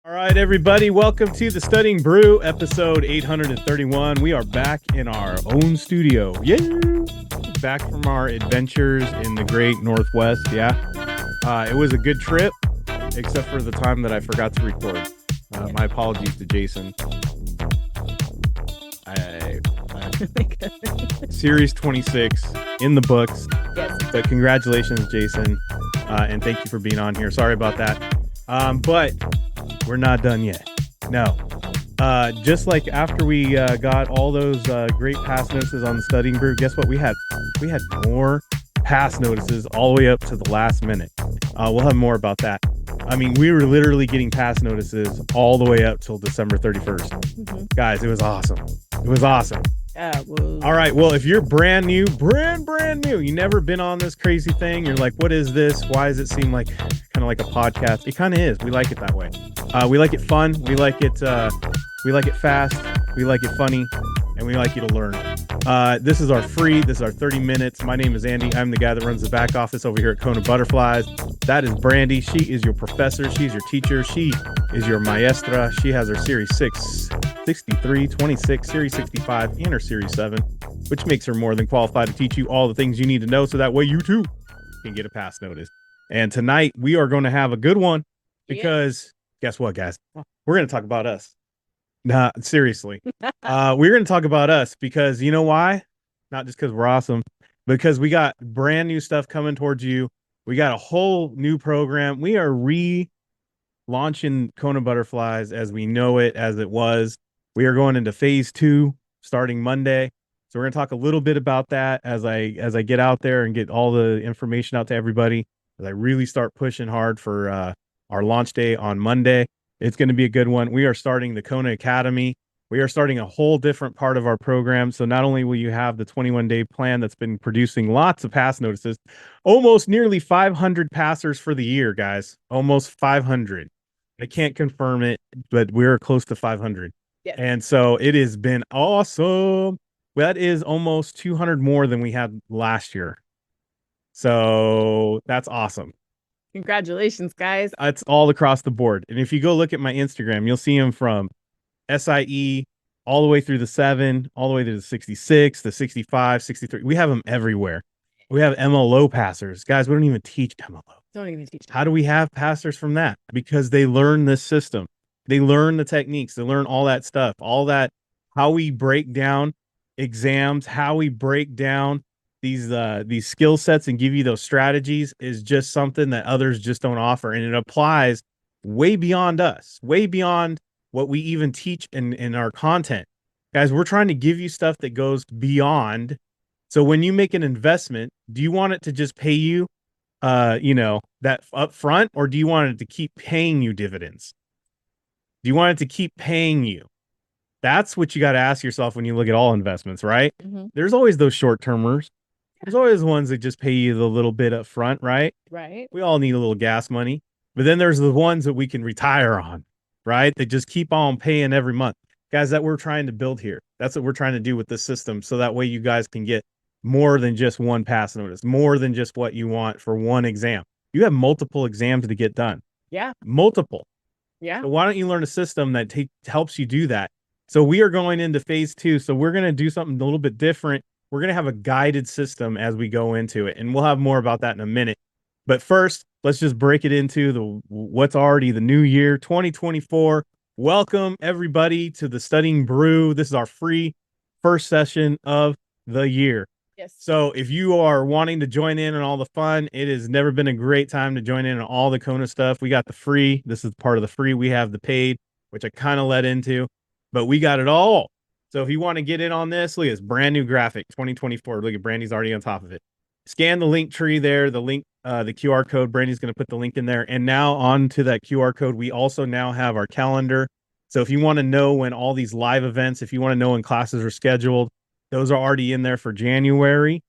All right, everybody, welcome to the Studying Brew, episode 831. We are back in our own studio. Yeah, back from our adventures in the great Northwest. Yeah, it was a good trip, except for the time that I forgot to record. My apologies to Jason. Series 26 in the books. Yes. But congratulations, Jason, and thank you for being on here. Sorry about that. But we're not done yet. No. Just like after we got all those great pass notices on the Studying Brew, guess what we had? We had more pass notices all the way up to the last minute. We'll have more about that. I mean, we were literally getting pass notices all the way up till December 31st. Mm-hmm. Guys, it was awesome. It was awesome. All right. Well, if you're brand new, brand new, you never been on this crazy thing. You're like, what is this? Why does it seem like kind of like a podcast? It kind of is. We like it that way. We like it fun. We like it fast. We like it funny, and we like you to learn. This is our 30 minutes. My name is Andy. I'm the guy that runs the back office over here at KonaButterflyz. That is Brandy. She is your professor. She's your teacher. She is your maestra. She has her Series 6, 63, 26, Series 65, and her Series 7, which makes her more than qualified to teach you all the things you need to know so that way you too can get a pass notice. And tonight we are going to have a good one because guess what, guys? We're going to talk about us. Nah, seriously. We're going to talk about us because you know why? Not just because we're awesome, because we got brand new stuff coming towards you. We got a whole new program. We are relaunching KonaButterflyz as we know it, as it was. We are going into phase 2 starting Monday. So we're going to talk a little bit about that as I get out there and get all the information out to everybody, as I really start pushing hard for our launch day on Monday. It's going to be a good one. We are starting the KONA Academy. We are starting a whole different part of our program. So not only will you have the 21-day plan that's been producing lots of pass notices, almost nearly 500 passers for the year, guys. Almost 500. I can't confirm it, but we're close to 500. Yes. And so it has been awesome. That is almost 200 more than we had last year. So that's awesome. Congratulations, guys. It's all across the board. And if you go look at my Instagram, you'll see them from SIE all the way through the 7, all the way to the 66, the 65, 63. We have them everywhere. We have MLO passers. Guys, we don't even teach MLO. Don't even teach. How do we have passers from that? Because they learn this system. They learn the techniques. They learn all that stuff, all that, how we break down exams, how we break down these skill sets and give you those strategies is just something that others just don't offer. And it applies way beyond us, way beyond what we even teach in our content. Guys, we're trying to give you stuff that goes beyond. So when you make an investment, do you want it to just pay you, that up front, or do you want it to keep paying you dividends? Do you want it to keep paying you? That's what you got to ask yourself when you look at all investments, right? Mm-hmm. There's always those short-termers. There's always ones that just pay you the little bit up front, right? Right. We all need a little gas money. But then there's the ones that we can retire on, right? They just keep on paying every month. Guys, that we're trying to build here. That's what we're trying to do with this system. So that way you guys can get more than just one pass notice, more than just what you want for one exam. You have multiple exams to get done. Yeah. Multiple. Yeah. So why don't you learn a system that helps you do that? So we are going into phase 2. So we're going to do something a little bit different. We're going to have a guided system as we go into it. And we'll have more about that in a minute. But first, let's just break it into what's already the new year, 2024. Welcome, everybody, to the Studying Brew. This is our free first session of the year. Yes. So if you are wanting to join in on all the fun, it has never been a great time to join in on all the KONA stuff. We got the free. This is part of the free. We have the paid, which I kind of led into, but we got it all. So if you want to get in on this, look at this brand new graphic, 2024. Look at Brandy's already on top of it. Scan the link tree there, the link, the QR code. Brandy's going to put the link in there. And now on to that QR code, we also now have our calendar. So if you want to know when all these live events, if you want to know when classes are scheduled, those are already in there for January.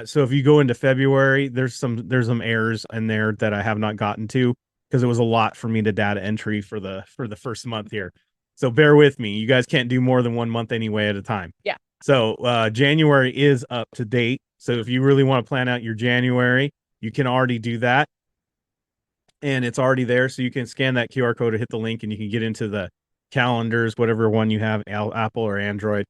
So if you go into February, there's some errors in there that I have not gotten to because it was a lot for me to data entry for the first month here. So bear with me. You guys can't do more than 1 month anyway at a time. Yeah. So January is up to date. So if you really want to plan out your January, you can already do that. and it's already there. So you can scan that QR code to hit the link and you can get into the calendars, whatever one you have, Apple or Android.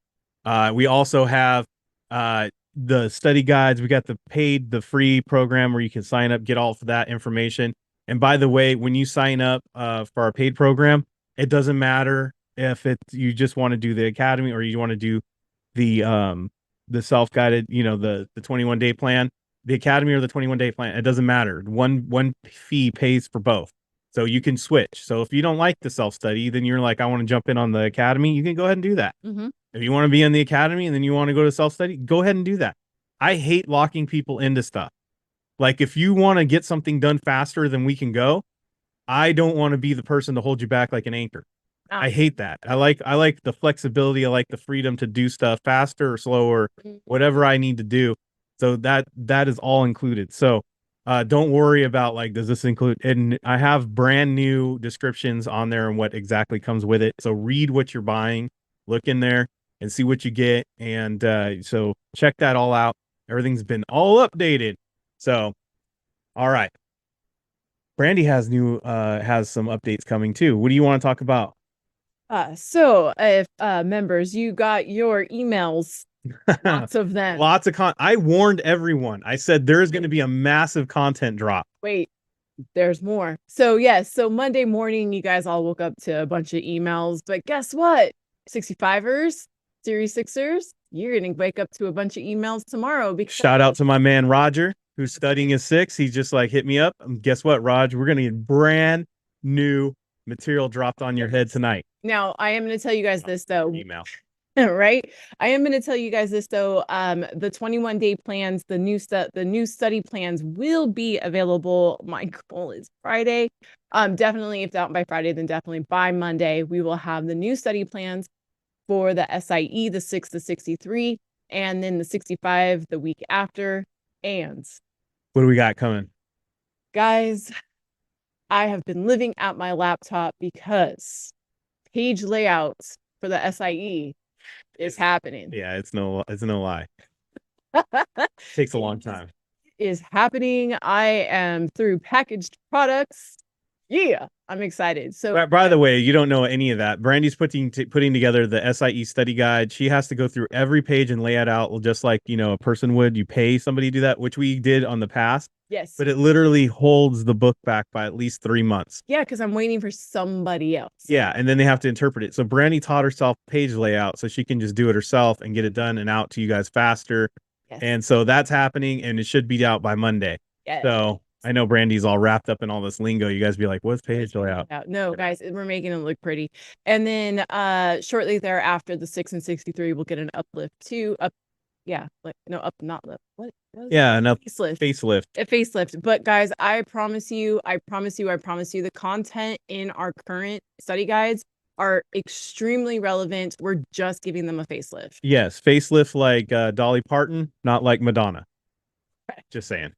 We also have the study guides. We got the free program where you can sign up, get all of that information. And by the way, when you sign up for our paid program, it doesn't matter if you just want to do the academy or you want to do the self-guided, the 21-day plan, the academy or the 21-day plan. It doesn't matter. One fee pays for both. So you can switch. So if you don't like the self-study, then you're like, I want to jump in on the academy, you can go ahead and do that. Mm-hmm. If you want to be in the academy and then you want to go to self-study, go ahead and do that. I hate locking people into stuff. Like if you want to get something done faster than we can go, I don't want to be the person to hold you back like an anchor. I hate that. I like the flexibility. I like the freedom to do stuff faster or slower, whatever I need to do. So that is all included. So don't worry about like, does this include, and I have brand new descriptions on there and what exactly comes with it. So read what you're buying, look in there and see what you get. And so check that all out. Everything's been all updated. So, all right. Brandy has some updates coming too. What do you want to talk about? So if members, you got your emails, lots of them. Lots of I warned everyone. I said there's going to be a massive content drop. Wait, there's more. So yes, so Monday morning, you guys all woke up to a bunch of emails, but guess what? 65ers, Series 6ers, you're going to wake up to a bunch of emails tomorrow. Because shout out to my man Roger, who's studying his 6. He's just like, hit me up. Guess what, Raj? We're going to get brand new material dropped on your head tonight. Now, I am going to tell you guys this though. Email. Right. I am going to tell you guys this though. The 21-day plans, the new study plans will be available. My goal is Friday. Definitely, if not by Friday, then definitely by Monday, we will have the new study plans for the SIE, the 6 to 63, and then the 65 the week after. And what do we got coming? Guys, I have been living at my laptop because page layouts for the SIE is happening. Yeah, it's no lie. Takes a long time. Is happening. I am through packaged products. Yeah, I'm excited. So by the way, you don't know any of that. Brandy's putting together the SIE study guide. She has to go through every page and lay it out just like, a person would. You pay somebody to do that, which we did on the past. Yes. But it literally holds the book back by at least 3 months. Yeah, because I'm waiting for somebody else. Yeah, and then they have to interpret it. So Brandy taught herself page layout so she can just do it herself and get it done and out to you guys faster. Yes. And so that's happening and it should be out by Monday. Yes. So I know Brandy's all wrapped up in all this lingo. You guys be like, what's page layout? No, guys, we're making it look pretty. And then shortly thereafter, the 6 and 63 will get an uplift too. Not lift. What yeah, enough facelift. A facelift. But guys, I promise you, the content in our current study guides are extremely relevant. We're just giving them a facelift. Yes, facelift like Dolly Parton, not like Madonna. Just saying.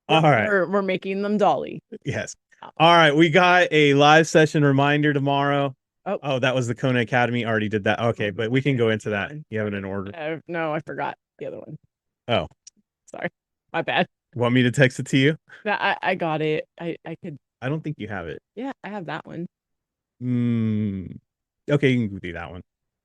All right. We're making them Dolly. Yes. All right. We got a live session reminder tomorrow. Oh, that was the KONA Academy. Already did that. Okay, but we can go into that. You have it in order. No, I forgot the other one. Oh. Sorry. My bad. Want me to text it to you? I got it. I could. I don't think you have it. Yeah, I have that one. Okay, you can do that one.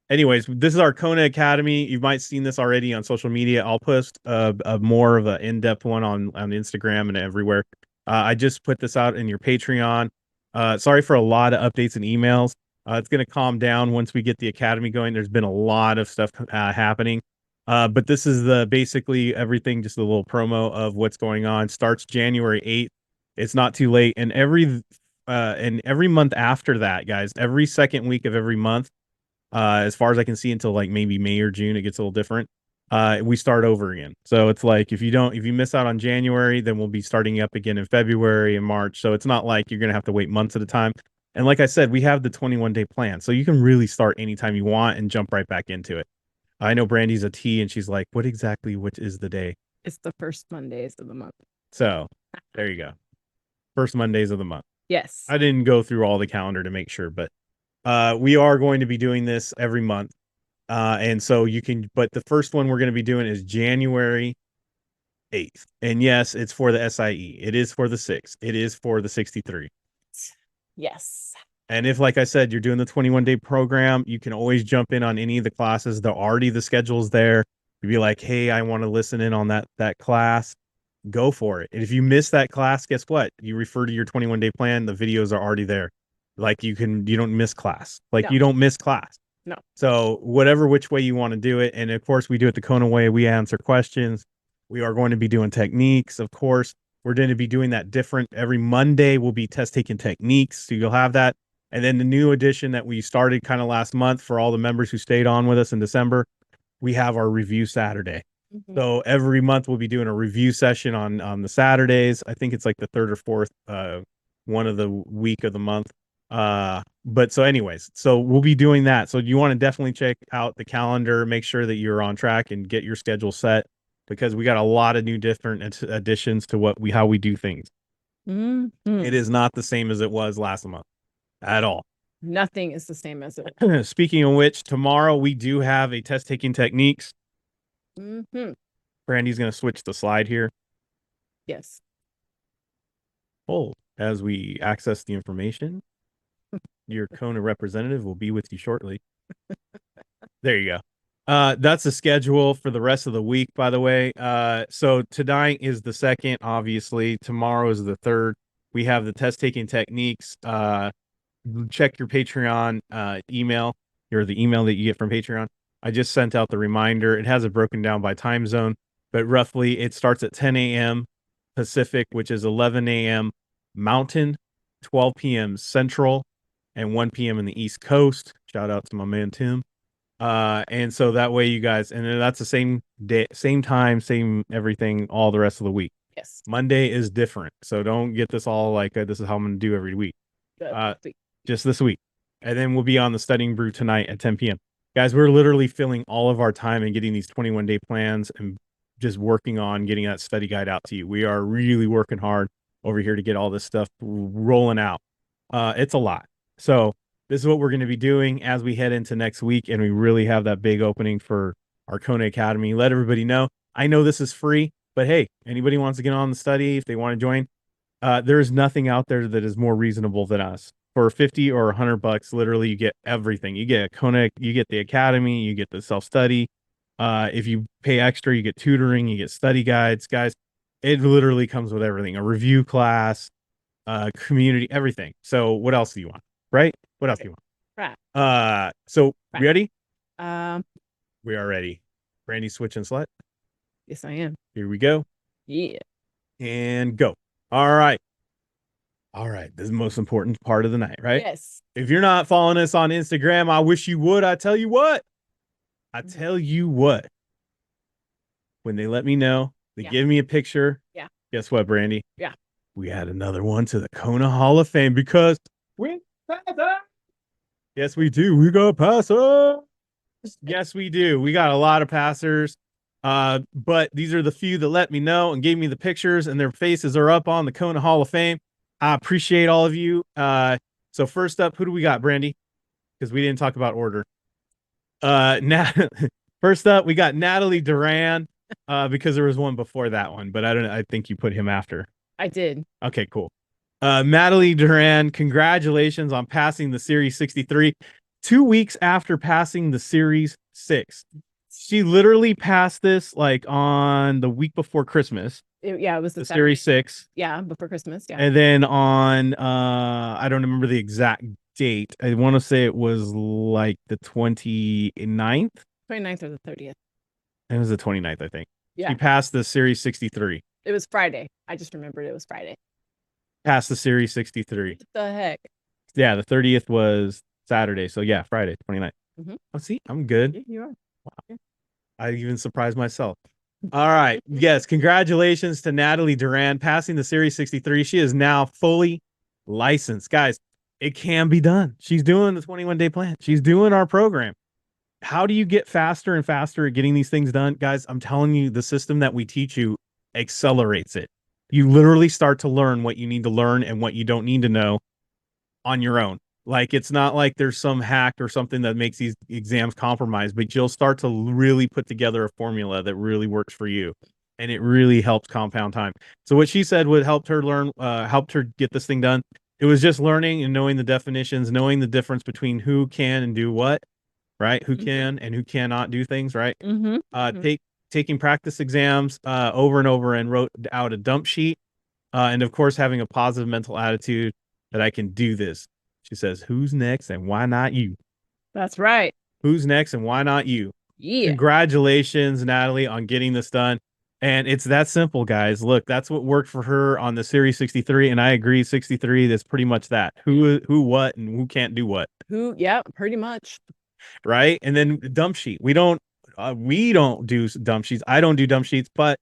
Anyways, this is our KONA Academy. You might have seen this already on social media. I'll post a more of an in-depth one on Instagram and everywhere. I just put this out in your Patreon. Sorry for a lot of updates and emails. It's going to calm down once we get the Academy going. There's been a lot of stuff happening. But this is basically everything, just a little promo of what's going on. Starts January 8th. It's not too late. And every month after that, guys, every second week of every month, as far as I can see until like maybe May or June, it gets a little different. We start over again. So it's like if you miss out on January, then we'll be starting up again in February and March. So it's not like you're going to have to wait months at a time. And like I said, we have the 21-day plan. So you can really start anytime you want and jump right back into it. I know Brandy's a T and she's like, which is the day? It's the first Mondays of the month. So there you go. First Mondays of the month. Yes. I didn't go through all the calendar to make sure, but we are going to be doing this every month. And so but the first one we're going to be doing is January 8th. And yes, it's for the SIE. It is for the 6. It is for the 63. Yes. And if, like I said, you're doing the 21-day program, you can always jump in on any of the classes. They're already the schedule's there. You'd be like, hey, I want to listen in on that class. Go for it. And if you miss that class, guess what? You refer to your 21-day plan. The videos are already there. Like you don't miss class. Like No. you don't miss class. No. So whatever which way you want to do it. And of course, we do it the Kona way. We answer questions. We are going to be doing techniques, of course. We're going to be doing that different. Every Monday will be test taking techniques. So you'll have that. And then the new edition that we started kind of last month for all the members who stayed on with us in December, we have our review Saturday. So every month we'll be doing a review session on the Saturdays. I think it's like the third or fourth one of the week of the month. But so anyways, so we'll be doing that. So you want to definitely check out the calendar, make sure that you're on track and get your schedule set because we got a lot of new different additions to how we do things. It is not the same as it was last month at all. Nothing is the same as it. Speaking of which, tomorrow we do have a test taking techniques. Brandy's going to switch the slide here. Yes. Oh, as we access the information, your KONA representative will be with you shortly. There you go. That's the schedule for the rest of the week, by the way. So tonight is the 2nd, obviously. Tomorrow is the 3rd. We have the test taking techniques. Check your Patreon email, or the email that you get from Patreon. I just sent out the reminder. It has it broken down by time zone, but roughly it starts at 10 a.m. Pacific, which is 11 a.m. Mountain, 12 p.m. Central, and 1 p.m. in the East Coast. Shout out to my man Tim. And so that way you guys, and then that's the same day, same time, same everything, all the rest of the week. Yes. Monday is different, so don't get this all like this is how I'm going to do every week. Just this week. And then we'll be on the Studying Brew tonight at 10 p.m. Guys, we're literally filling all of our time and getting these 21-day plans and just working on getting that study guide out to you. We are really working hard over here to get all this stuff rolling out. It's a lot. So this is what we're going to be doing as we head into next week, and we really have that big opening for our KONA Academy. Let everybody know. I know this is free, but hey, anybody wants to get on the study, if they want to join, there is nothing out there that is more reasonable than us. For 50 or $100, literally you get everything. You get KONA, you get the academy, you get the self-study. If you pay extra, you get tutoring, you get study guides. Guys, it literally comes with everything. A review class, community, everything. So what else do you want? Right? What else do you want? Right. So ready? We are ready. Brandy, switch and select. Yes, I am. Here we go. Yeah. And go. All right. This is the most important part of the night, right? Yes. If you're not following us on Instagram, I wish you would. I tell you what. When they let me know, they give me a picture. Yeah. Guess what, Brandy? Yeah. We add another one to the KONA Hall of Fame because we pass it. Yes, we do. We got passers. Yes, we do. We got a lot of passers. But these are the few that let me know and gave me the pictures, and their faces are up on the KONA Hall of Fame. I appreciate all of you. So first up, who do we got, Brandy? Because we didn't talk about order. First up, we got Natalie Duran, because there was one before that one, but I think you put him after. I did. Okay, cool. Natalie Duran, congratulations on passing the Series 63. 2 weeks after passing the Series 6. She literally passed this like on the week before Christmas. It was the Series 6. Yeah, before Christmas. Yeah. And then on I don't remember the exact date. I want to say it was like the 29th. 29th or the 30th. It was the 29th, I think. Yeah. She passed the Series 63. It was Friday. I just remembered it was Friday. Passed the Series 63. What the heck? Yeah, the 30th was Saturday. So yeah, Friday, 29th. Oh, see, I'm good. Yeah, you are. Wow. Yeah. I even surprised myself. All right. Yes. Congratulations to Natalie Duran passing the Series 63. She is now fully licensed. Guys, it can be done. She's doing the 21-day plan. She's doing our program. How do you get faster and faster at getting these things done? Guys, I'm telling you, the system that we teach you accelerates it. You literally start to learn what you need to learn and what you don't need to know on your own. Like, it's not like there's some hack or something that makes these exams compromised, but you'll start to really put together a formula that really works for you. and it really helped compound time. So what she said would helped her get this thing done. It was just learning and knowing the definitions, knowing the difference between who can and do what, right? Who can and who cannot do things, right? Mm-hmm. Taking practice exams over and over and wrote out a dump sheet. And of course, having a positive mental attitude that I can do this. She says, "Who's next and why not you? That's right. Who's next and why not you?" Yeah. Congratulations, Natalie, on getting this done. And it's that simple, guys. Look, that's what worked for her on the Series 63. And I agree, 63, that's pretty much that. Who, what, and who can't do what. Yeah, pretty much. Right. And then dump sheet. We don't do dump sheets. I don't do dump sheets, but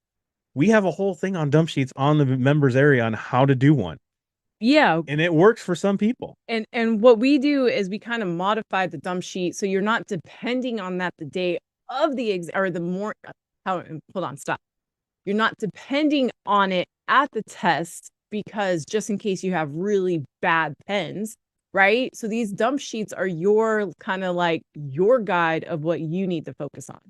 we have a whole thing on dump sheets on the members area on how to do one. Yeah. And it works for some people. And what we do is we kind of modify the dump sheet so you're not depending on that the day of the exam or the more hold on, stop. You're not depending on it at the test because just in case you have really bad pens, right? So these dump sheets are your kind of like your guide of what you need to focus on.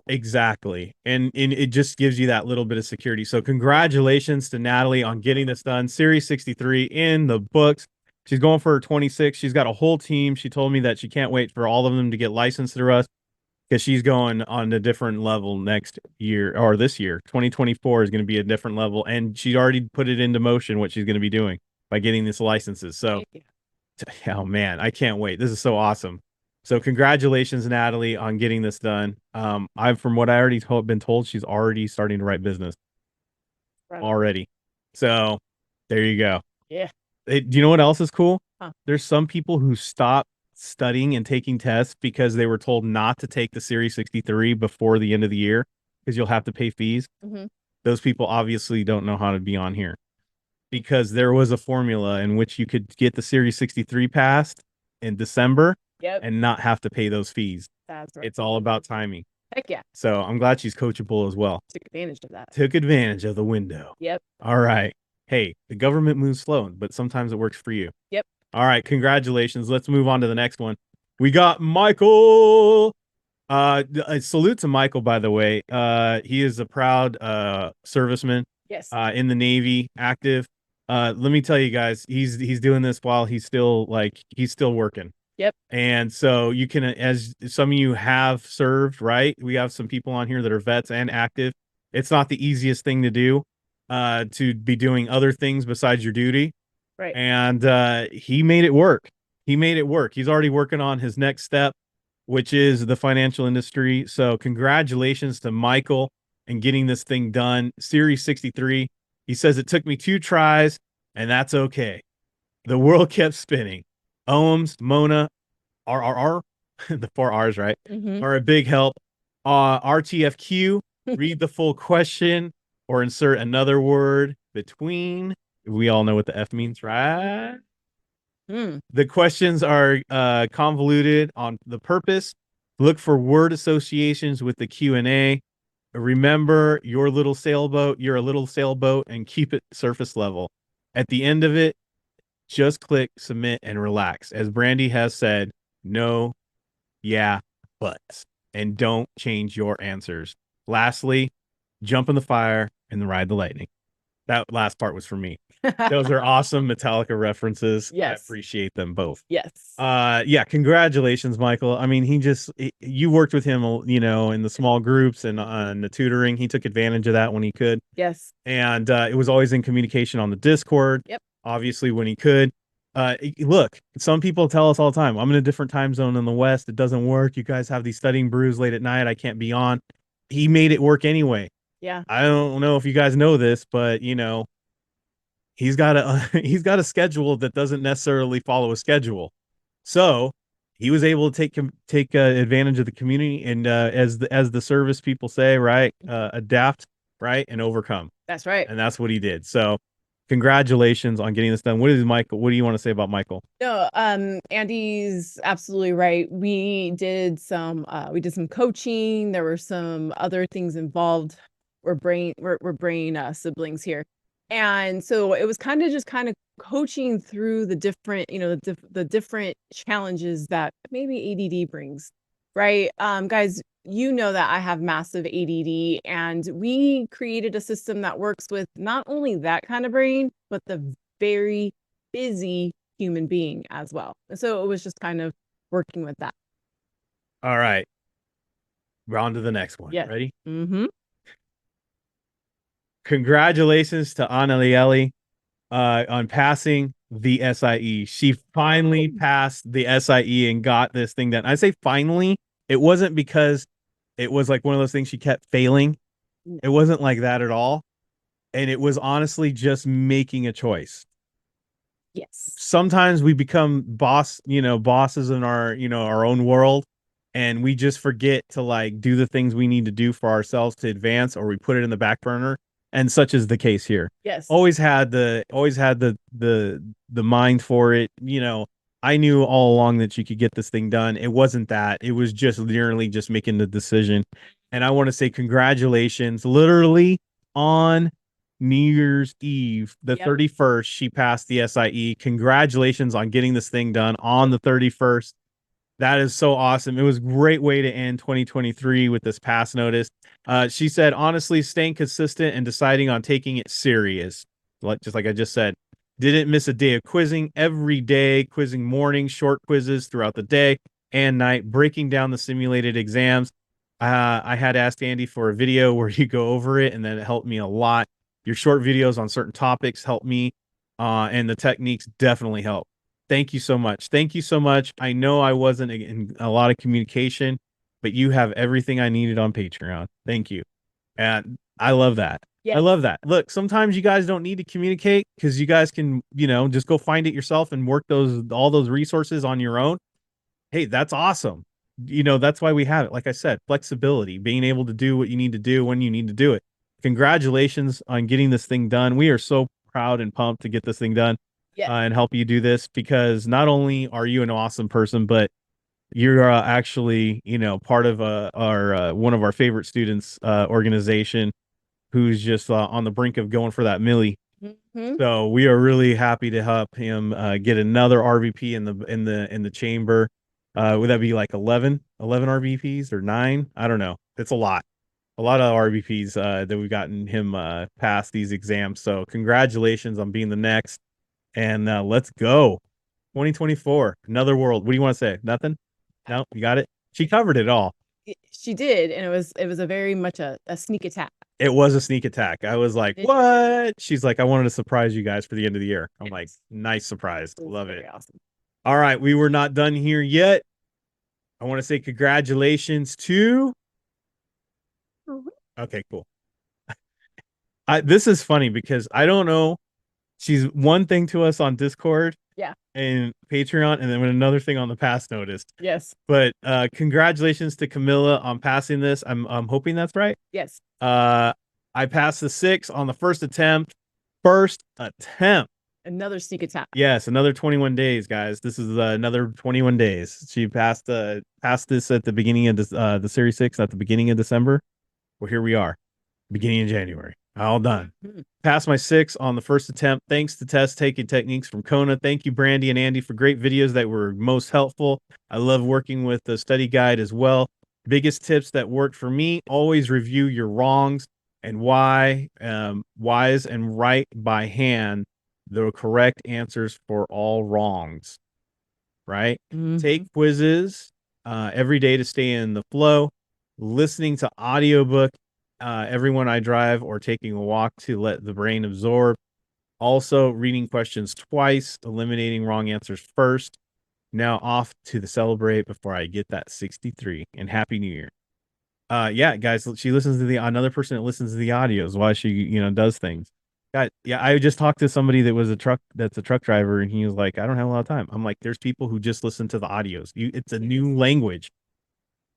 Exactly. And it just gives you that little bit of security. So congratulations to Natalie on getting this done. Series 63 in the books. She's going for her 26. She's got a whole team. She told me that she can't wait for all of them to get licensed through us because she's going on a different level next year or this year. 2024 is going to be a different level. And she already put it into motion what she's going to be doing by getting these licenses. So, oh man, I can't wait. This is so awesome. So congratulations, Natalie, on getting this done. From what I already been told, she's already starting to write business already. So there you go. Yeah. Do you know what else is cool? Huh. There's some people who stop studying and taking tests because they were told not to take the Series 63 before the end of the year because you'll have to pay fees. Those people obviously don't know how to be on here because there was a formula in which you could get the Series 63 passed in December and not have to pay those fees. That's right. It's all about timing. Heck yeah. So I'm glad she's coachable as well. Took advantage of that. Took advantage of the window. Yep. All right. Hey, the government moves slow, but sometimes it works for you. Yep. All right. Congratulations. Let's move on to the next one. We got Michael. A salute to Michael, by the way. He is a proud serviceman. Yes. In the Navy, active. Let me tell you guys, he's doing this while he's still working. Yep. And so you can, as some of you have served, right? We have some people on here that are vets and active. It's not the easiest thing to do, to be doing other things besides your duty. Right. And he made it work. He's already working on his next step, which is the financial industry. So congratulations to Michael and getting this thing done. Series 63. He says it took me 2 tries, and that's okay. The world kept spinning. OHMs, Mona, RRR, the 4 R's, right, are a big help. RTFQ, read the full question or insert another word between. We all know what the F means, right? The questions are convoluted on the purpose. Look for word associations with the Q&A. Remember, you're a little sailboat, and keep it surface level. At the end of it, just click submit and relax. As Brandy has said, no, yeah, buts. And don't change your answers. Lastly, jump in the fire and ride the lightning. That last part was for me. Those are awesome Metallica references. Yes. I appreciate them both. Yes. Yeah, congratulations, Michael. I mean, you worked with him, in the small groups and on the tutoring. He took advantage of that when he could. Yes. And it was always in communication on the Discord. Yep. Obviously, when he could. Look, some people tell us all the time, I'm in a different time zone in the West. It doesn't work. You guys have these studying brews late at night. I can't be on. He made it work anyway. Yeah. I don't know if you guys know this, but he's got a schedule that doesn't necessarily follow a schedule. So he was able to take advantage of the community and as the service people say, right, adapt, right, and overcome. That's right. And that's what he did. So congratulations on getting this done. What do you want to say about Michael? No, Andy's absolutely right. We did some coaching. There were some other things involved. We're brain siblings here. And so it was kind of coaching through the different, the different challenges that maybe ADD brings right? Guys, you know that I have massive ADD, and we created a system that works with not only that kind of brain, but the very busy human being as well. And so it was just kind of working with that. All right. We're on to the next one. Yes. Ready? Mm-hmm. Congratulations to Annalieli on passing the SIE. She finally passed the SIE and got this thing done. I say finally. It wasn't because it was like one of those things she kept failing. It wasn't like that at all. And it was honestly just making a choice. Yes. Sometimes we become bosses in our own world, and we just forget to like do the things we need to do for ourselves to advance, or we put it in the back burner. And such is the case here. Yes. Always had the mind for it. I knew all along that you could get this thing done. It wasn't that. It was just literally just making the decision. And I want to say congratulations. Literally on New Year's Eve, the 31st, she passed the SIE. Congratulations on getting this thing done on the 31st. That is so awesome. It was a great way to end 2023 with this pass notice. She said, honestly, staying consistent and deciding on taking it serious. Just like I just said, didn't miss a day of quizzing every day, quizzing morning, short quizzes throughout the day and night, breaking down the simulated exams. I had asked Andy for a video where you go over it, and then it helped me a lot. Your short videos on certain topics helped me, and the techniques definitely help. Thank you so much. Thank you so much. I know I wasn't in a lot of communication, but you have everything I needed on Patreon. Thank you. And I love that. I love that. Look, sometimes you guys don't need to communicate because you guys can, just go find it yourself and work all those resources on your own. Hey, that's awesome. That's why we have it. Like I said, flexibility, being able to do what you need to do when you need to do it. Congratulations on getting this thing done. We are so proud and pumped to get this thing done. And help you do this, because not only are you an awesome person, but you're actually, part of our one of our favorite students organization, who's just on the brink of going for that millie. So we are really happy to help him get another RVP in the chamber. Would that be like 11 RVPs or 9? I don't know. It's a lot of RVPs that we've gotten him past these exams. So congratulations on being the next. And let's go. 2024, another world. What do you want to say? Nothing? No, you got it. She covered it all. She did, and it was a very much a sneak attack. It was a sneak attack. I was like, what? She's like, I wanted to surprise you guys for the end of the year. I'm like, nice surprise. Love it. Awesome. All right, we were not done here yet. I want to say congratulations to. Okay, cool. This is funny because I don't know. She's one thing to us on Discord, and Patreon, and then another thing on the pass notice. Yes. But congratulations to Camilla on passing this. I'm hoping that's right. Yes. I passed the 6 on the first attempt. First attempt. Another sneak attack. Yes, another 21 days, guys. This is another 21 days. She passed this at the beginning of this, the Series 6 at the beginning of December. Well, here we are, beginning of January. All done. Passed my 6 on the first attempt. Thanks to test taking techniques from KONA. Thank you, Brandy and Andy, for great videos that were most helpful. I love working with the study guide as well. Biggest tips that worked for me: always review your wrongs and why. Wise and write by hand the correct answers for all wrongs. Right? Take quizzes every day to stay in the flow. Listening to audiobook everyone I drive, or taking a walk to let the brain absorb. Also, reading questions twice, eliminating wrong answers first. Now off to the celebrate before I get that 63. And Happy New Year. Yeah, guys, she listens to another person that listens to the audios while she, does things. God, yeah, I just talked to somebody that's a truck driver, and he was like, I don't have a lot of time. I'm like, there's people who just listen to the audios. It's a new language.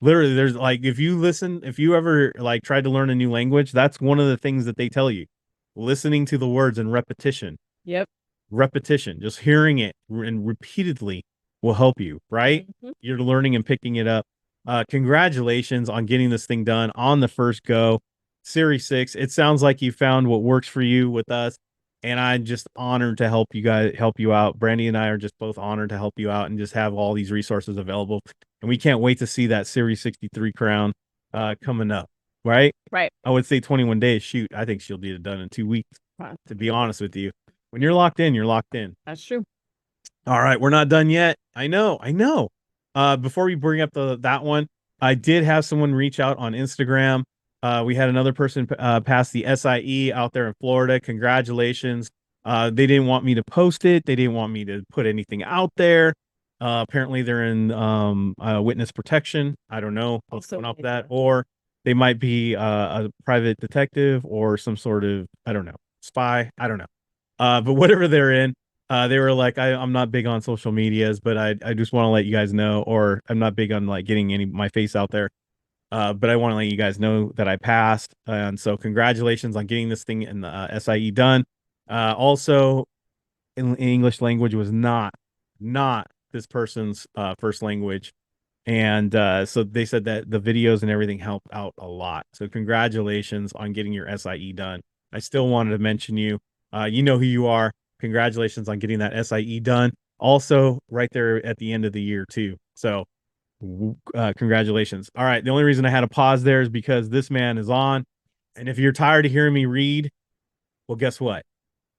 Literally, there's like, if you ever like tried to learn a new language, that's one of the things that they tell you. Listening to the words and repetition. Yep. Repetition, just hearing it and repeatedly will help you, right? You're learning and picking it up. Congratulations on getting this thing done on the first go. Series 6. It sounds like you found what works for you with us. And I'm just honored to help you out. Brandy and I are just both honored to help you out and just have all these resources available. and we can't wait to see that Series 63 crown coming up. Right? Right. I would say 21 days. Shoot, I think she'll get it done in 2 weeks. Wow. To be honest with you, when you're locked in, you're locked in. That's true. All right, we're not done yet. I know. Before we bring up that one, I did have someone reach out on Instagram. We had another person pass the SIE out there in Florida. Congratulations. They didn't want me to post it. They didn't want me to put anything out there. Apparently they're in witness protection. I don't know what's going on with that, or they might be a private detective or some sort of, I don't know, spy. I don't know. But whatever they're in, they were like, I'm not big on social medias, but I just want to let you guys know, or I'm not big on like getting my face out there. But I want to let you guys know that I passed. And so congratulations on getting this thing in the SIE done. Also, in English language was not this person's first language. And so they said that the videos and everything helped out a lot. So congratulations on getting your SIE done. I still wanted to mention you. You know who you are. Congratulations on getting that SIE done. Also, right there at the end of the year, too. So congratulations. All right. The only reason I had a pause there is because this man is on. And if you're tired of hearing me read, well, guess what?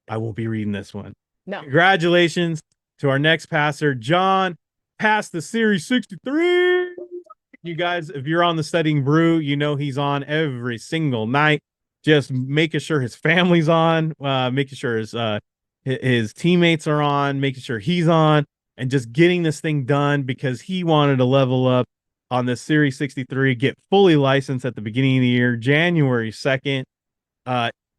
I will be reading this one. No. Congratulations to our next passer, John, passed the Series 63. You guys, if you're on the Studying Brew, you know he's on every single night, just making sure his family's on, making sure his teammates are on, making sure he's on, and just getting this thing done because he wanted to level up on this Series 63, get fully licensed at the beginning of the year, January 2nd.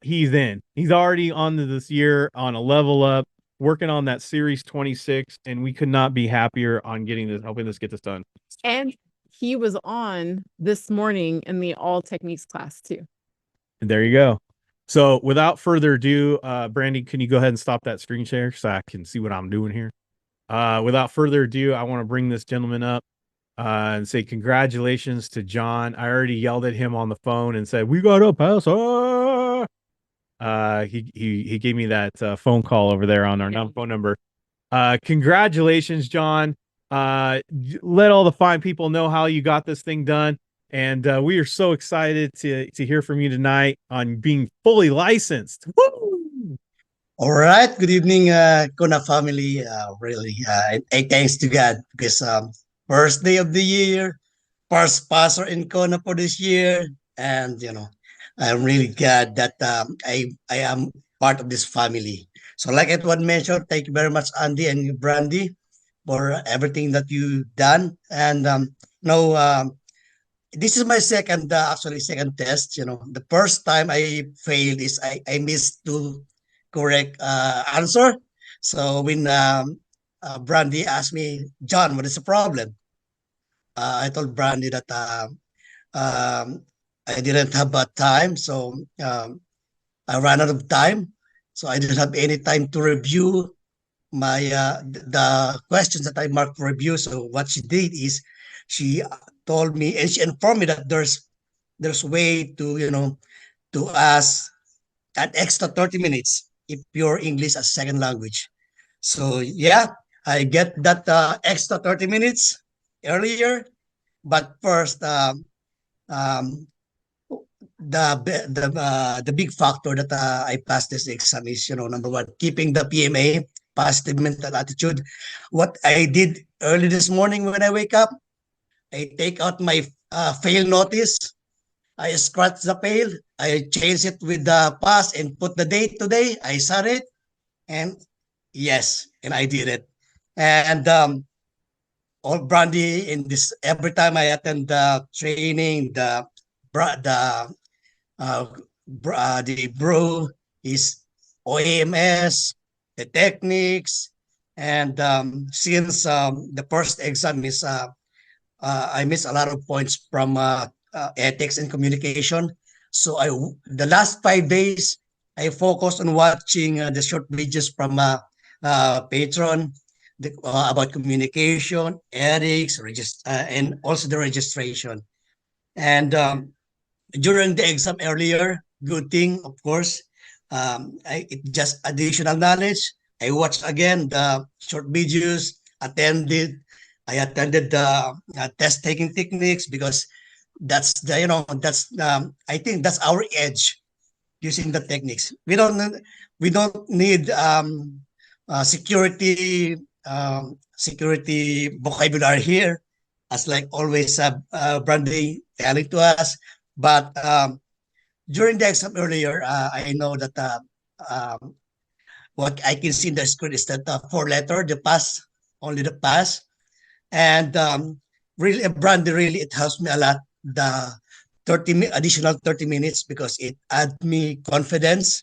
He's in. He's already on to this year on a level up, working on that Series 26, and we could not be happier on helping us get this done. And he was on this morning in the all techniques class too. And there you go. So without further ado, Brandy, can you go ahead and stop that screen share so I can see what I'm doing here? Without further ado, I want to bring this gentleman up and say congratulations to John. I already yelled at him on the phone and said, "We got a passer." He gave me that phone call over there on our phone number. Congratulations, John. Let all the fine people know how you got this thing done. And we are so excited to hear from you tonight on being fully licensed. Woo! All right. Good evening, KONA family. Really, thanks to God because first day of the year, first passer in KONA for this year, and I'm really glad that I am part of this family. So, like Edward mentioned, thank you very much, Andy and Brandy, for everything that you've done. And this is my second test. The first time I failed is I missed to correct answer. So when Brandy asked me, "John, what is the problem?" I told Brandy that I didn't have time, so I ran out of time. So I didn't have any time to review my the questions that I marked for review. So what she did is she told me and she informed me that there's way to ask an extra 30 minutes if your English as second language. So yeah, I get that extra 30 minutes earlier. But first, the big factor that I passed this exam is, number one, keeping the PMA, positive mental attitude. What I did early this morning when I wake up, I take out my fail notice. I scratch the fail. I change it with the pass and put the date today. I saw it, and yes, and I did it. And all Brandy in this every time I attend the training, the Brew is OAMS, the techniques, and since the first exam is I missed a lot of points from ethics and communication. So the last 5 days I focused on watching the short videos from Patron about communication, ethics, and also the registration. And during the exam earlier, good thing, of course, it just additional knowledge. I watched again the short videos, attended I attended the test taking techniques because that's the that's I think that's our edge using the techniques. We don't need security vocabulary here, as like always Brandy telling to us. But during the exam earlier, I know that what I can see in the screen is that four letter, the pass, only the pass. And really, Brandy, really, it helps me a lot. The additional 30 minutes because it add me confidence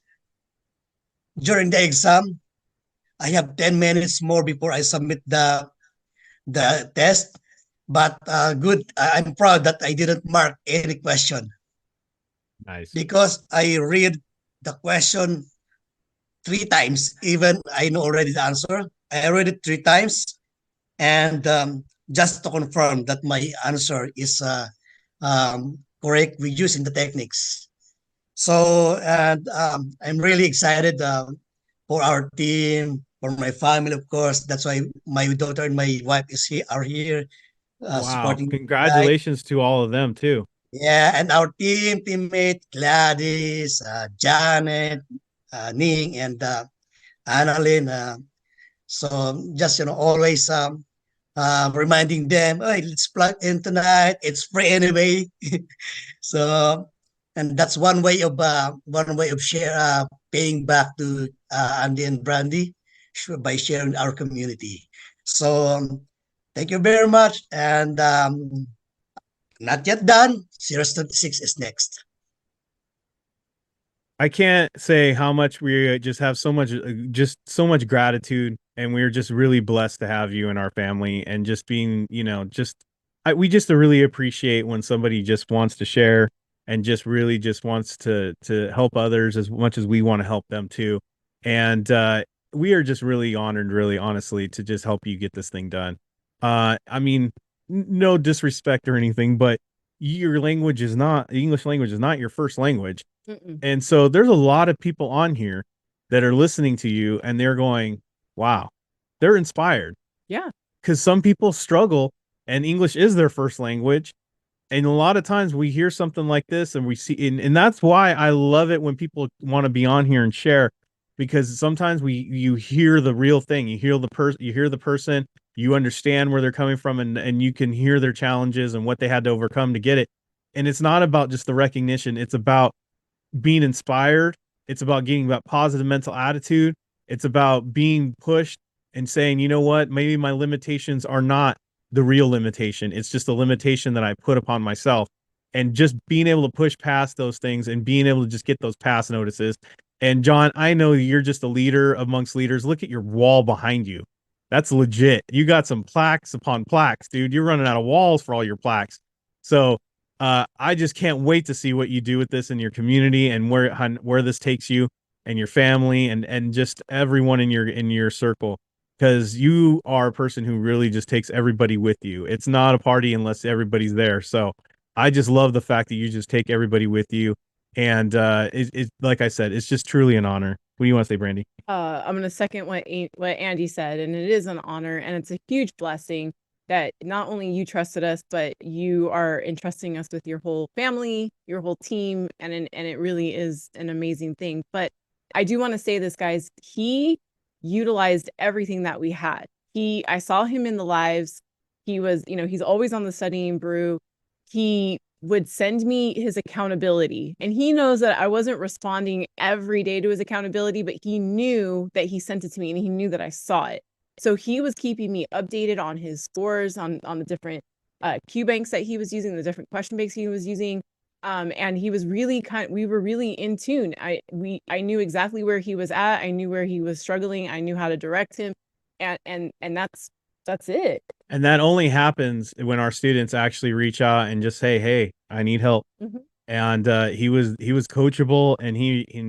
during the exam. I have 10 minutes more before I submit the test. But good, I'm proud that I didn't mark any question Nice. because I read the question three times. Even I know already the answer. I read it three times, and just to confirm that my answer is correct with using the techniques. So, and I'm really excited for our team, for my family, of course. That's why my daughter and my wife are here Wow. supporting you guys. Congratulations to all of them too. Yeah, and our teammate Gladys, Janet, Ning, and Annalyn. So just always reminding them, hey, let's plug in tonight. It's free anyway. So, and that's one way of paying back to Andy and Brandy by sharing our community. So, thank you very much, and not yet done. Series 26 is next. I can't say how much we just have just so much gratitude, and we're just really blessed to have you in our family, and just being, we just really appreciate when somebody just wants to share and just really just wants to help others as much as we want to help them too. And we are just really honored, really honestly, to just help you get this thing done. I mean, no disrespect or anything, but your language is not English language is not your first language. Mm-mm. And so there's a lot of people on here that are listening to you and they're going, wow, they're inspired. Yeah. Because some people struggle and English is their first language. And a lot of times we hear something like this and we see, and that's why I love it when people want to be on here and share, because sometimes you hear the real thing. You hear the person, you understand where they're coming from, and you can hear their challenges and what they had to overcome to get it. And it's not about just the recognition. It's about being inspired. It's about getting that positive mental attitude. It's about being pushed and saying, you know what, maybe my limitations are not the real limitation. It's just a limitation that I put upon myself. And just being able to push past those things and being able to just get those pass notices. And John, I know you're just a leader amongst leaders. Look at your wall behind you. That's legit. You got some plaques upon plaques, dude. You're running out of walls for all your plaques. So I just can't wait to see what you do with this in your community and where this takes you and your family and just everyone in your circle, because you are a person who really just takes everybody with you. It's not a party unless everybody's there. So I just love the fact that you just take everybody with you. And it's like I said, it's just truly an honor. What do you want to say, Brandy? I'm going to second what Andy said, and it is an honor and it's a huge blessing that not only you trusted us, but you are entrusting us with your whole family, your whole team, and it really is an amazing thing. But I do want to say this, guys. He utilized everything that we had. I saw him in the lives. He was, he's always on the Studying Brew. He would send me his accountability, and he knows that I wasn't responding every day to his accountability, but he knew that he sent it to me and he knew that I saw it. So he was keeping me updated on his scores, on the different Q banks that he was using, the different question banks he was using. And he was really we were really in tune. I knew exactly where he was at. I knew where he was struggling. I knew how to direct him. And that's it. And that only happens when our students actually reach out and just say, hey, I need help. Mm-hmm. And he was coachable, and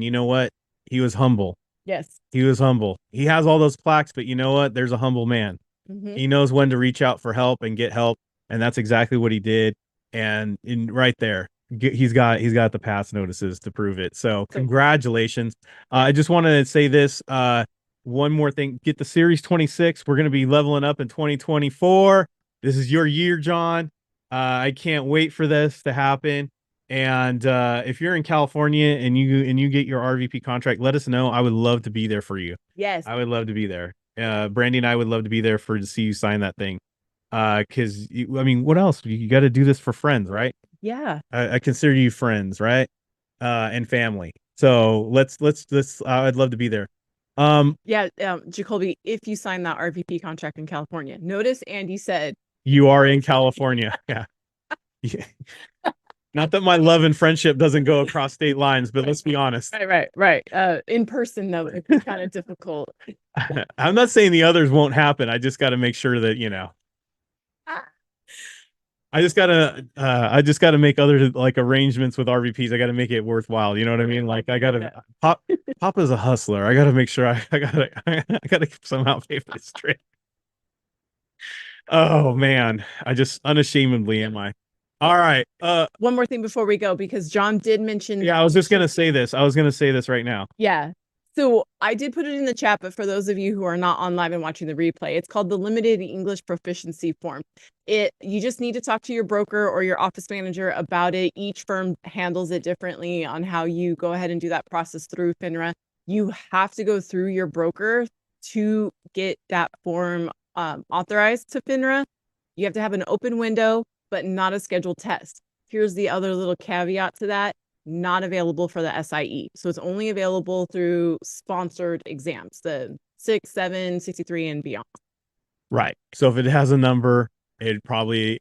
you know what? He was humble. Yes. He was humble. He has all those plaques, but you know what? There's a humble man. Mm-hmm. He knows when to reach out for help and get help, and that's exactly what he did. And right there, he's got the pass notices to prove it. So congratulations. I just want to say this. One more thing. Get the Series 26. We're going to be leveling up in 2024. This is your year, John. I can't wait for this to happen. And if you're in California and you get your RVP contract, let us know. I would love to be there for you. Yes. I would love to be there. Brandy and I would love to be there to see you sign that thing. Because I mean, what else? You got to do this for friends, right? Yeah. I consider you friends, right? And family. So let's. I'd love to be there. Yeah, Jacoby, if you sign that RVP contract in California, notice Andy said you are in California. Yeah. Yeah. Not that my love and friendship doesn't go across state lines, but let's be honest. Right. In person, though, it's kind of difficult. I'm not saying the others won't happen. I just got to make sure that, I just gotta make other like arrangements with RVPs. I gotta make it worthwhile. You know what I mean? Like I gotta Papa's a hustler. I gotta make sure I gotta somehow pay for this trip. Oh man, I just unashamedly am I. All right. One more thing before we go, because John did mention. Yeah, I was just gonna say this. I was gonna say this right now. Yeah. So I did put it in the chat, but for those of you who are not on live and watching the replay, it's called the Limited English Proficiency Form. You just need to talk to your broker or your office manager about it. Each firm handles it differently on how you go ahead and do that process through FINRA. You have to go through your broker to get that form authorized to FINRA. You have to have an open window, but not a scheduled test. Here's the other little caveat to that. Not available for the SIE. So it's only available through sponsored exams, the 6, 7, 63, and beyond. Right. So if it has a number, it probably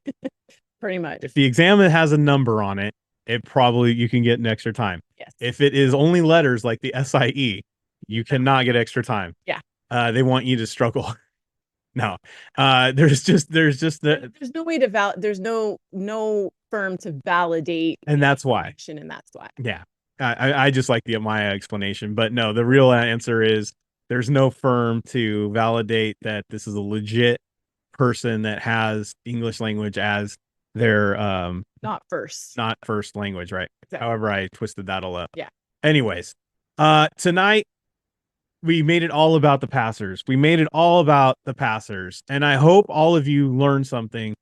pretty much. If the exam has a number on it, you can get an extra time. Yes. If it is only letters like the SIE, you cannot get extra time. Yeah. They want you to struggle. No. There's no way to there's no firm to validate, and that's why. And that's why. Yeah. I just like the Maya explanation, but no, the real answer is there's no firm to validate that this is a legit person that has English language as their not first language, right? Exactly. However, I twisted that all up. Yeah. Anyways, tonight we made it all about the passers. We made it all about the passers. And I hope all of you learned something.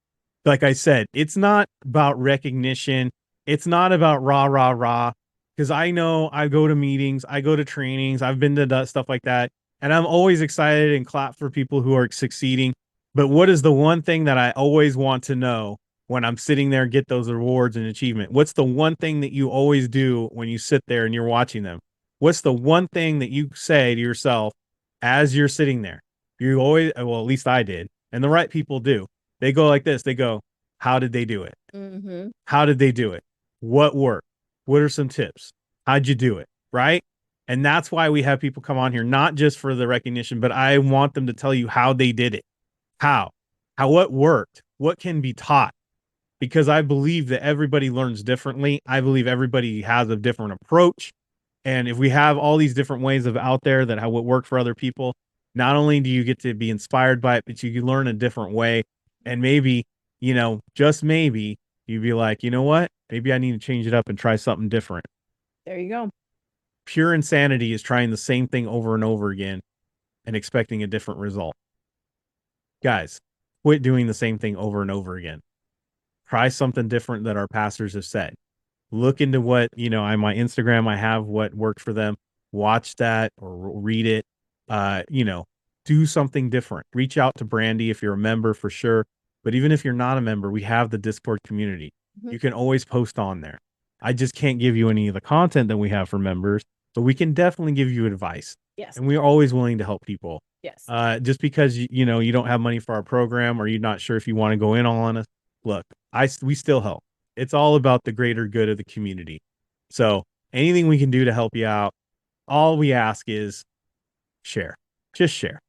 Like I said, it's not about recognition. It's not about rah, rah, rah. Because I know I go to meetings, I go to trainings, I've been to stuff like that. And I'm always excited and clap for people who are succeeding. But what is the one thing that I always want to know when I'm sitting there and get those rewards and achievement? What's the one thing that you always do when you sit there and you're watching them? What's the one thing that you say to yourself as you're sitting there? You always, well, at least I did. And the right people do. They go like this. They go, how did they do it? Mm-hmm. How did they do it? What worked? What are some tips? How'd you do it? Right? And that's why we have people come on here, not just for the recognition, but I want them to tell you how they did it. How what worked? What can be taught? Because I believe that everybody learns differently. I believe everybody has a different approach. And if we have all these different ways of out there that what work for other people, not only do you get to be inspired by it, but you can learn a different way. And maybe, just maybe you'd be like, you know what? Maybe I need to change it up and try something different. There you go. Pure insanity is trying the same thing over and over again and expecting a different result. Guys, quit doing the same thing over and over again. Try something different that our pastors have said. Look into what, on my Instagram, I have what worked for them. Watch that or read it. Do something different. Reach out to Brandy if you're a member for sure. But even if you're not a member, we have the Discord community. Mm-hmm. You can always post on there. I just can't give you any of the content that we have for members, but we can definitely give you advice. Yes. And we're always willing to help people. Yes. Just because, you don't have money for our program or you're not sure if you want to go in on us, look, we still help. It's all about the greater good of the community. So anything we can do to help you out, all we ask is share. Just share.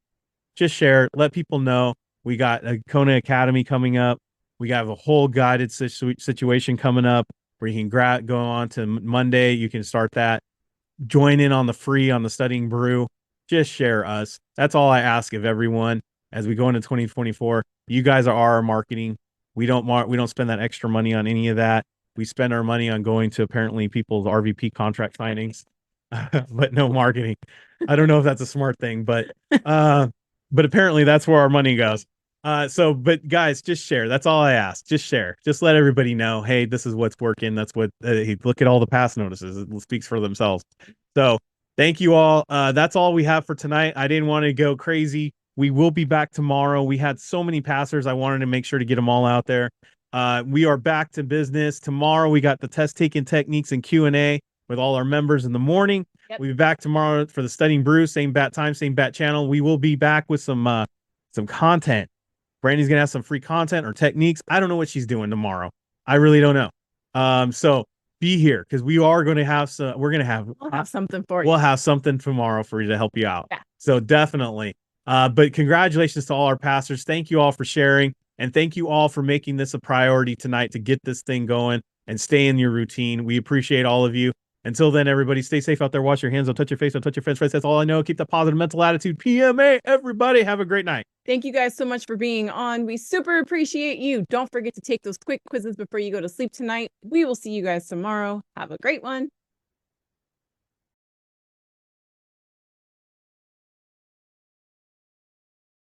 Just share. Let people know. We got a KONA Academy coming up. We got a whole guided situation coming up where you can go on to Monday. You can start that. Join in on the studying Brew. Just share us. That's all I ask of everyone as we go into 2024. You guys are our marketing. We don't spend that extra money on any of that. We spend our money on going to apparently people's RVP contract signings, but no marketing. I don't know if that's a smart thing, but apparently that's where our money goes. But guys, just share. That's all I ask. Just share. Just let everybody know, hey, this is what's working. That's what, hey, look at all the pass notices. It speaks for themselves. So thank you all. That's all we have for tonight. I didn't want to go crazy. We will be back tomorrow. We had so many passers. I wanted to make sure to get them all out there. We are back to business tomorrow. We got the test taking techniques and Q&A with all our members in the morning. Yep. We'll be back tomorrow for the Studying Brew, same bat time, same bat channel. We will be back with some content. Brandy's gonna have some free content or techniques. I don't know what she's doing tomorrow. I really don't know. So be here because we are going to have some. We'll have something for you. We'll have something tomorrow for you to help you out. Yeah. So definitely. But congratulations to all our pastors. Thank you all for sharing, and thank you all for making this a priority tonight to get this thing going and stay in your routine. We appreciate all of you. Until then, everybody, stay safe out there. Wash your hands. Don't touch your face. Don't touch your friends. That's all I know. Keep the positive mental attitude. PMA, everybody. Have a great night. Thank you guys so much for being on. We super appreciate you. Don't forget to take those quick quizzes before you go to sleep tonight. We will see you guys tomorrow. Have a great one.